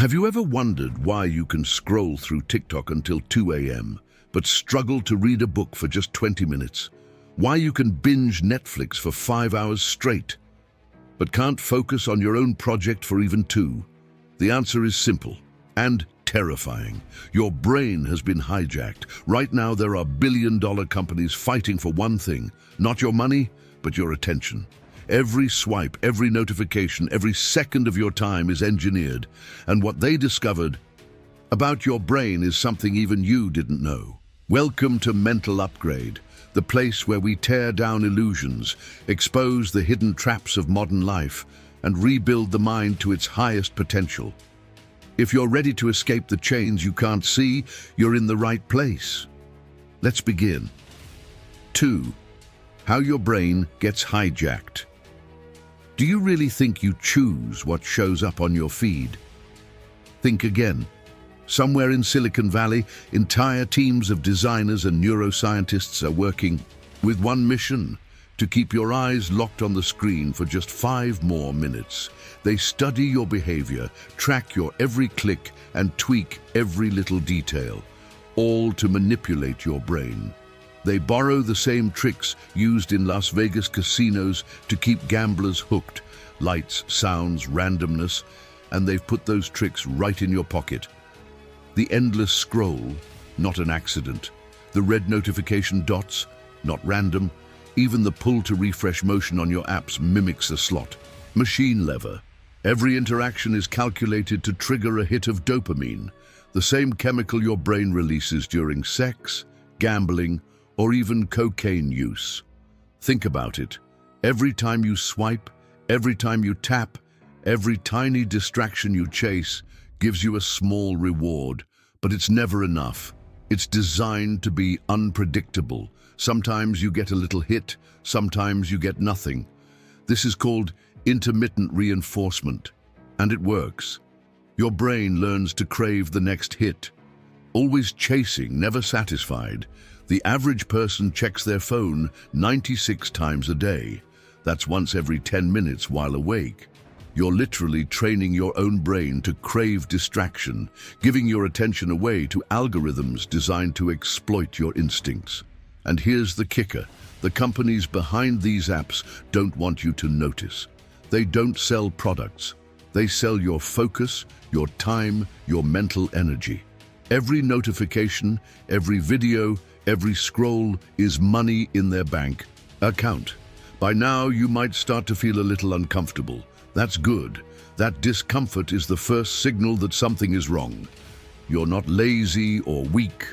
Have you ever wondered why you can scroll through TikTok until 2 a.m., but struggle to read a book for just 20 minutes? Why you can binge Netflix for 5 hours straight, but can't focus on your own project for even 2? The answer is simple and terrifying. Your brain has been hijacked. Right now, there are billion-dollar companies fighting for one thing: not your money, but your attention. Every swipe, every notification, every second of your time is engineered. And what they discovered about your brain is something even you didn't know. Welcome to Mental Upgrade, the place where we tear down illusions, expose the hidden traps of modern life, and rebuild the mind to its highest potential. If you're ready to escape the chains you can't see, you're in the right place. Let's begin. 2. How your brain gets hijacked. Do you really think you choose what shows up on your feed? Think again. Somewhere in Silicon Valley, entire teams of designers and neuroscientists are working with one mission: to keep your eyes locked on the screen for just 5 more minutes. They study your behavior, track your every click, and tweak every little detail, all to manipulate your brain. They borrow the same tricks used in Las Vegas casinos to keep gamblers hooked: lights, sounds, randomness, and they've put those tricks right in your pocket. The endless scroll, not an accident. The red notification dots, not random. Even the pull to refresh motion on your apps mimics a slot machine lever. Every interaction is calculated to trigger a hit of dopamine, the same chemical your brain releases during sex, gambling, or even cocaine use. Think about it. Every time you swipe, every time you tap, every tiny distraction you chase gives you a small reward, but it's never enough. It's designed to be unpredictable. Sometimes you get a little hit, sometimes you get nothing. This is called intermittent reinforcement, and it works. Your brain learns to crave the next hit. Always chasing, never satisfied. The average person checks their phone 96 times a day. That's once every 10 minutes while awake. You're literally training your own brain to crave distraction, giving your attention away to algorithms designed to exploit your instincts. And here's the kicker: the companies behind these apps don't want you to notice. They don't sell products. They sell your focus, your time, your mental energy. Every notification, every video, every scroll is money in their bank account. By now, you might start to feel a little uncomfortable. That's good. That discomfort is the first signal that something is wrong. You're not lazy or weak.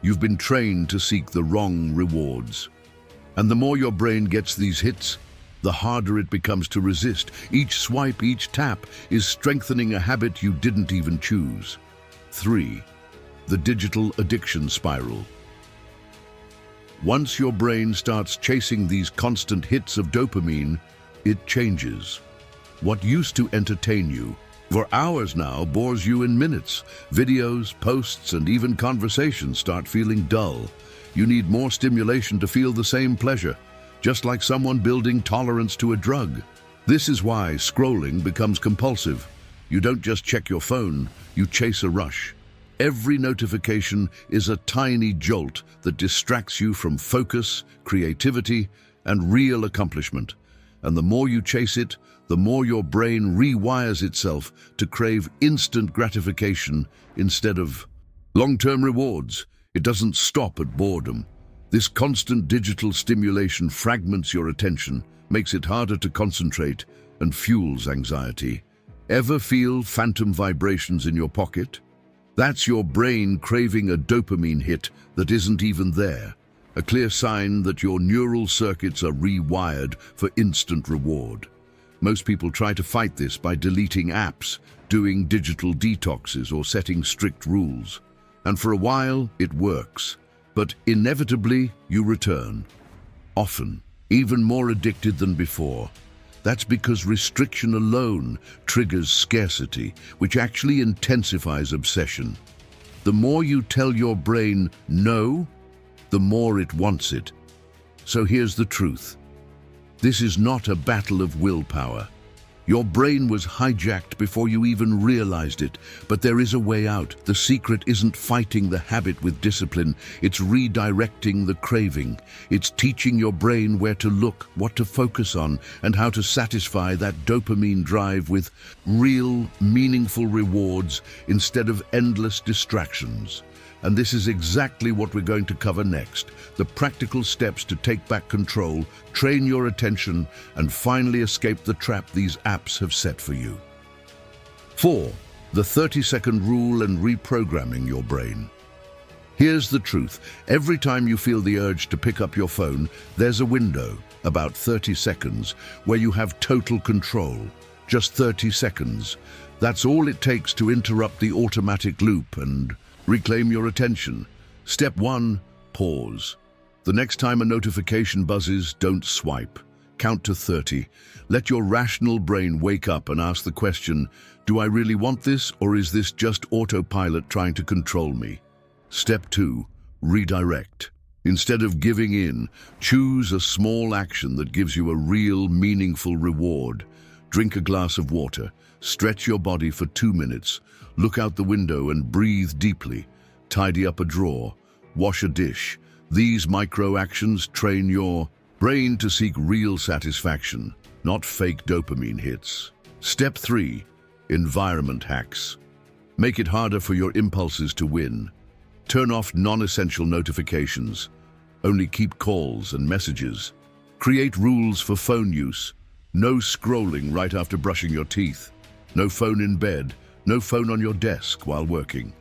You've been trained to seek the wrong rewards. And the more your brain gets these hits, the harder it becomes to resist. Each swipe, each tap is strengthening a habit you didn't even choose. 3. The digital addiction spiral. Once your brain starts chasing these constant hits of dopamine, it changes. What used to entertain you for hours now bores you in minutes. Videos, posts, and even conversations start feeling dull. You need more stimulation to feel the same pleasure, just like someone building tolerance to a drug. This is why scrolling becomes compulsive. You don't just check your phone, you chase a rush. Every notification is a tiny jolt that distracts you from focus, creativity, and real accomplishment. And the more you chase it, the more your brain rewires itself to crave instant gratification instead of long-term rewards. It doesn't stop at boredom. This constant digital stimulation fragments your attention, makes it harder to concentrate, and fuels anxiety. Ever feel phantom vibrations in your pocket? That's your brain craving a dopamine hit that isn't even there. A clear sign that your neural circuits are rewired for instant reward. Most people try to fight this by deleting apps, doing digital detoxes, or setting strict rules. And for a while, it works. But inevitably, you return. Often, even more addicted than before. That's because restriction alone triggers scarcity, which actually intensifies obsession. The more you tell your brain no, the more it wants it. So here's the truth. This is not a battle of willpower. Your brain was hijacked before you even realized it, but there is a way out. The secret isn't fighting the habit with discipline, it's redirecting the craving. It's teaching your brain where to look, what to focus on, and how to satisfy that dopamine drive with real, meaningful rewards instead of endless distractions. And this is exactly what we're going to cover next. The practical steps to take back control, train your attention, and finally escape the trap these apps have set for you. 4. The 30-second rule and reprogramming your brain. Here's the truth. Every time you feel the urge to pick up your phone, there's a window, about 30 seconds, where you have total control. Just 30 seconds. That's all it takes to interrupt the automatic loop and reclaim your attention. Step 1. Pause. The next time a notification buzzes, don't swipe. Count to 30. Let your rational brain wake up and ask the question, do I really want this, or is this just autopilot trying to control me? Step 2. Redirect. Instead of giving in, choose a small action that gives you a real, meaningful reward. Drink a glass of water. Stretch your body for 2 minutes. Look out the window and breathe deeply. Tidy up a drawer. Wash a dish. These micro actions train your brain to seek real satisfaction, not fake dopamine hits. Step 3. Environment hacks. Make it harder for your impulses to win. Turn off non-essential notifications. Only keep calls and messages. Create rules for phone use. No scrolling right after brushing your teeth. No phone in bed. No phone on your desk while working.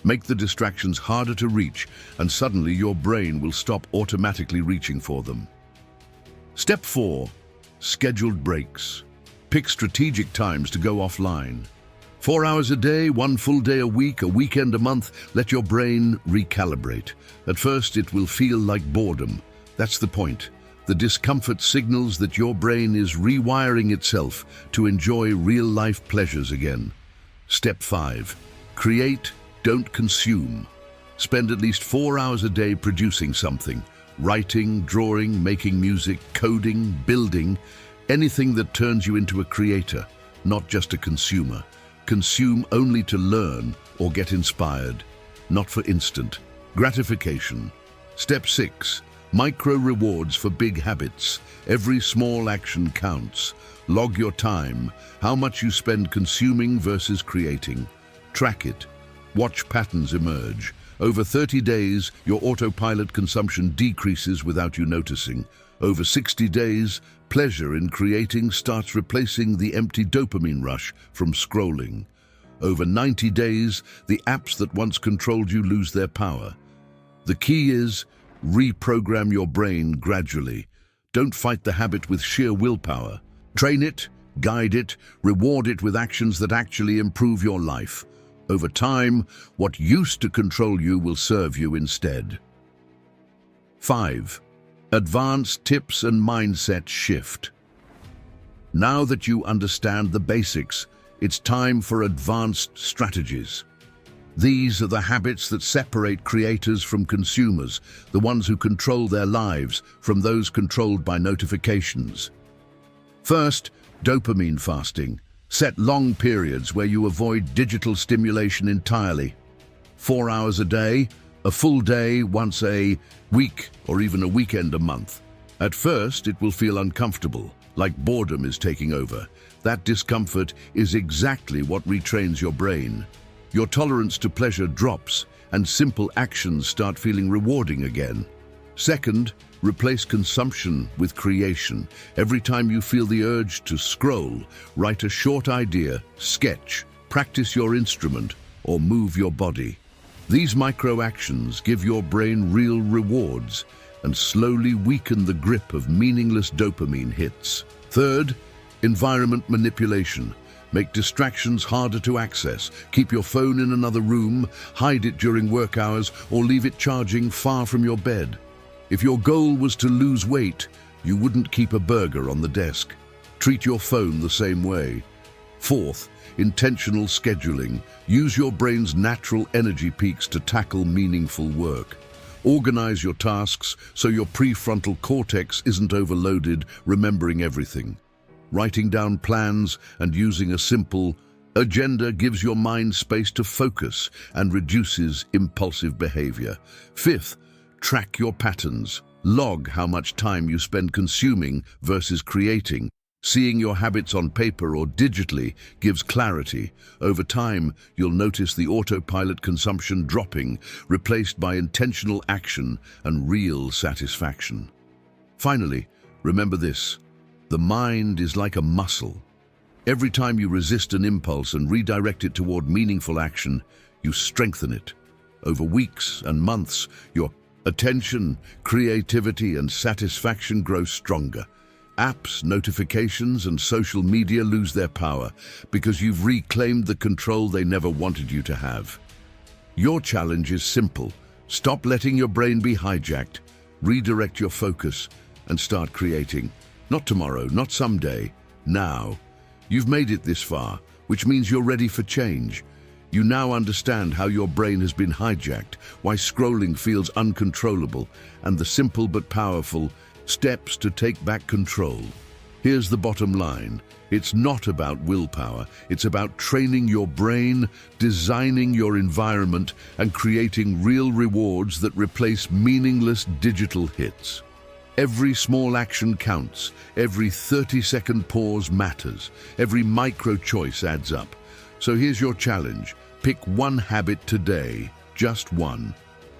Make the distractions harder to reach, and suddenly your brain will stop automatically reaching for them. Step 4. Scheduled breaks. Pick strategic times to go offline. 4 hours a day, 1 full day a week, a weekend a month. Let your brain recalibrate. At first, it will feel like boredom. That's the point. The discomfort signals that your brain is rewiring itself to enjoy real-life pleasures again. Step 5. Create, don't consume. Spend at least 4 hours a day producing something. Writing, drawing, making music, coding, building. Anything that turns you into a creator, not just a consumer. Consume only to learn or get inspired, not for instant gratification. Step 6. Micro rewards for big habits. Every small action counts. Log your time, how much you spend consuming versus creating. Track it. Watch patterns emerge. Over 30 days, your autopilot consumption decreases without you noticing. Over 60 days, pleasure in creating starts replacing the empty dopamine rush from scrolling. Over 90 days, the apps that once controlled you lose their power. The key is, reprogram your brain gradually. Don't fight the habit with sheer willpower. Train it, guide it, reward it with actions that actually improve your life. Over time, what used to control you will serve you instead. 5. Advanced tips and mindset shift. Now that you understand the basics, it's time for advanced strategies. These are the habits that separate creators from consumers, the ones who control their lives from those controlled by notifications. First, dopamine fasting. Set long periods where you avoid digital stimulation entirely. 4 hours a day, a full day once a week, or even a weekend a month. At first, it will feel uncomfortable, like boredom is taking over. That discomfort is exactly what retrains your brain. Your tolerance to pleasure drops, and simple actions start feeling rewarding again. Second, replace consumption with creation. Every time you feel the urge to scroll, write a short idea, sketch, practice your instrument, or move your body. These micro-actions give your brain real rewards and slowly weaken the grip of meaningless dopamine hits. Third, environment manipulation. Make distractions harder to access. Keep your phone in another room, hide it during work hours, or leave it charging far from your bed. If your goal was to lose weight, you wouldn't keep a burger on the desk. Treat your phone the same way. Fourth, intentional scheduling. Use your brain's natural energy peaks to tackle meaningful work. Organize your tasks so your prefrontal cortex isn't overloaded, remembering everything. Writing down plans and using a simple agenda gives your mind space to focus and reduces impulsive behavior. Fifth, track your patterns. Log how much time you spend consuming versus creating. Seeing your habits on paper or digitally gives clarity. Over time, you'll notice the autopilot consumption dropping, replaced by intentional action and real satisfaction. Finally, remember this: the mind is like a muscle. Every time you resist an impulse and redirect it toward meaningful action, you strengthen it. Over weeks and months, your attention, creativity, and satisfaction grow stronger. Apps, notifications, and social media lose their power because you've reclaimed the control they never wanted you to have. Your challenge is simple. Stop letting your brain be hijacked, redirect your focus, and start creating. Not tomorrow, not someday, now. You've made it this far, which means you're ready for change. You now understand how your brain has been hijacked, why scrolling feels uncontrollable, and the simple but powerful steps to take back control. Here's the bottom line. It's not about willpower. It's about training your brain, designing your environment, and creating real rewards that replace meaningless digital hits. Every small action counts. Every 30-second pause matters. Every micro choice adds up. So here's your challenge. Pick one habit today, just one.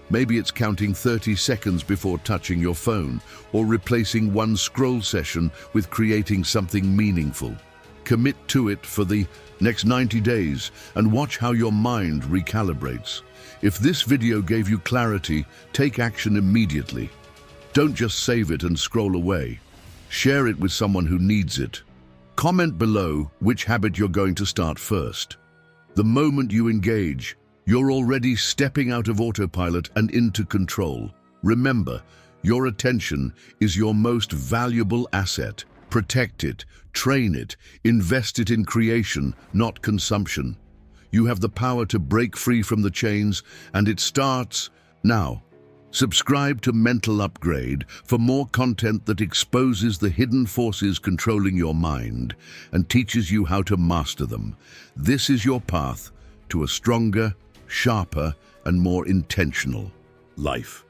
Maybe it's counting 30 seconds before touching your phone, or replacing one scroll session with creating something meaningful. Commit to it for the next 90 days and watch how your mind recalibrates. If this video gave you clarity, take action immediately. Don't just save it and scroll away. Share it with someone who needs it. Comment below which habit you're going to start first. The moment you engage, you're already stepping out of autopilot and into control. Remember, your attention is your most valuable asset. Protect it, train it, invest it in creation, not consumption. You have the power to break free from the chains, and it starts now. Subscribe to Mental Upgrade for more content that exposes the hidden forces controlling your mind and teaches you how to master them. This is your path to a stronger, sharper, and more intentional life.